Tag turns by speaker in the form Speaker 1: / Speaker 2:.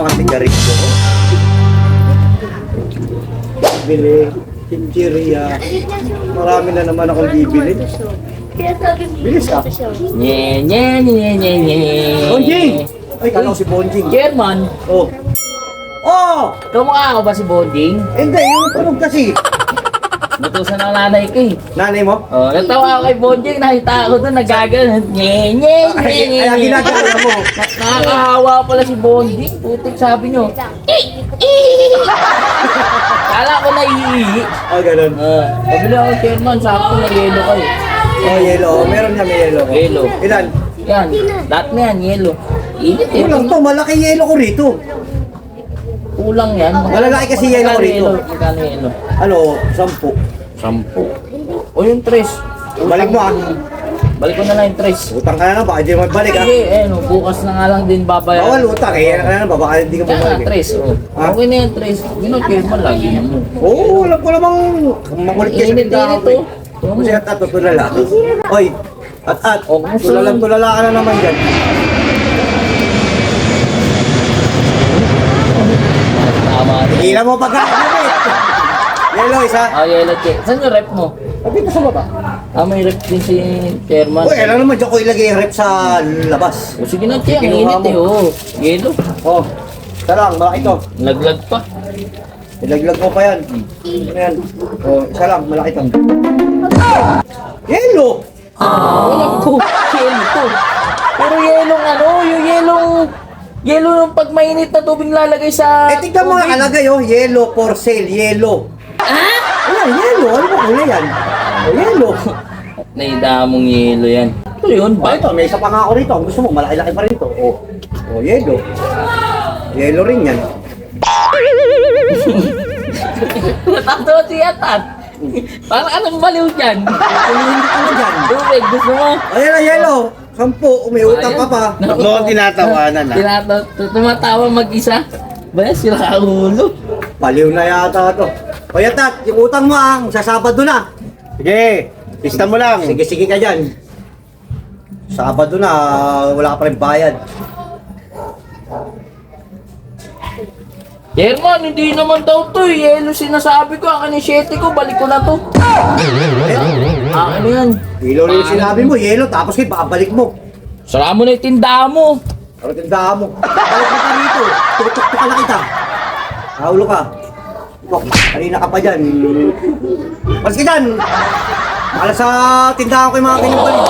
Speaker 1: mga sigarilyo. Bili, chichiria. Marami na naman akong bibili. Bilis ah.
Speaker 2: Nye, nye, nye, nye, nye.
Speaker 1: Bonjing! Ay, kala ko si Bonjing.
Speaker 2: German,
Speaker 1: Oh. Oh!
Speaker 2: kamukha ko ba si Bonding?
Speaker 1: Hindi, yung tunog kasi.
Speaker 2: Natusan ng nanay ko eh.
Speaker 1: Nanay mo?
Speaker 2: Oh, natawa ako kay Bonding, nakita ko doon nagagano. Nye, nye, nye, nye.
Speaker 1: Kaya ginagaya mo.
Speaker 2: Nakakahawa pala si Bonding. Putik sabi nyo. Kala ko naiihi.
Speaker 1: Oh, ganun.
Speaker 2: Pabili ako ng German, sakto na yelo kayo.
Speaker 1: Oh, yellow. Oh, meron niya may yellow.
Speaker 2: Yelo.
Speaker 1: Ilan?
Speaker 2: Yan, lahat na yan, yelo. Init eh.
Speaker 1: Kulang to, malaki yellow ko rito.
Speaker 2: Kulang yan.
Speaker 1: Malalaki kasi yelo ko rito.
Speaker 2: Magkano yelo?
Speaker 1: Ano, 10.
Speaker 2: 10. O yung 3.
Speaker 1: Balik mo ah.
Speaker 2: Balik ko na lang yung 3.
Speaker 1: Utang ka na lang, baka hindi mo magbalik ah.
Speaker 2: Sige, no, bukas na nga lang din babayaran.
Speaker 1: Bawal utang eh, yan ka na lang, baka hindi ka
Speaker 2: Kaya nga,
Speaker 1: magbalik.
Speaker 2: 3. Oh.
Speaker 1: Ah?
Speaker 2: Okay na yung 3. Ginot-German lagi naman.
Speaker 1: Oo, alam ko namang makulit ka sa
Speaker 2: Init-init
Speaker 1: tindahan ko
Speaker 2: to.
Speaker 1: eh. Kasi at tulala. Oy, at,
Speaker 2: Oh,
Speaker 1: tulala ka na naman dyan.
Speaker 2: Tama.
Speaker 1: Tigilan mo pagkakamit. Yellow, isa.
Speaker 2: Ah, yellow cake. Saan yung rep mo?
Speaker 1: Sabi ko sa baba.
Speaker 2: Ah, may rep din si Chairman.
Speaker 1: Uy, alam naman dyan ko ilagay yung rep sa labas.
Speaker 2: O sige na, Che. Ang
Speaker 1: Kinuha
Speaker 2: init
Speaker 1: mo.
Speaker 2: eh. Oh. Yellow.
Speaker 1: Oh, sarang, malaki to.
Speaker 2: Laglag pa.
Speaker 1: Ilaglag mo pa yan. Ano yan? Oh, isa lang, malaki to. Yellow!
Speaker 2: Wala ko. Yellow to. Pero yellow ano, yung yellow nung pag mainit na tubig lalagay sa...
Speaker 1: Eh, tignan mo nga alagay oh, yellow for sale, yellow.
Speaker 2: Ah?
Speaker 1: Wala, yellow. Ano ba kulay yan? Oh, yellow.
Speaker 2: Naidamong yellow yan. Ito yun,
Speaker 1: Oh,
Speaker 2: ba?
Speaker 1: ito, may isa pa nga ako rito. Kung gusto mo, malaki-laki pa rito. Oh, oh, yellow. Yellow rin yan.
Speaker 2: Natatawa si Atat. Parang anong baliw dyan?
Speaker 1: Hindi ko na dyan.
Speaker 2: Tubig, gusto mo?
Speaker 1: Ayan na, yellow. 10, may utang ka pa.
Speaker 3: Huwag mo tinatawanan ah.
Speaker 2: Tumatawa mag-isa. Ba, sila ka ulo.
Speaker 1: Paliw na yata to. O yatat, yung utang mo ah, Sabado na.
Speaker 3: Sige, pista mo lang.
Speaker 1: Sige ka dyan. Sabado na, wala ka pa rin bayad.
Speaker 2: German, hindi naman daw to eh. Yellow sinasabi ko. Akin yung 7 ko, balik ko na to. Akin yan.
Speaker 1: Yellow rin yung sinabi mo, yellow, tapos kayo babalik mo.
Speaker 2: Sara mo na yung tindahan mo.
Speaker 1: Ano tindahan mo? Balik mo pa rito. Tutok ka na kita. Kaulo ka. Ikaw, kanina ka pa dyan. Malis ka dyan. Makala sa tindahan ko yung mga kinumbalik.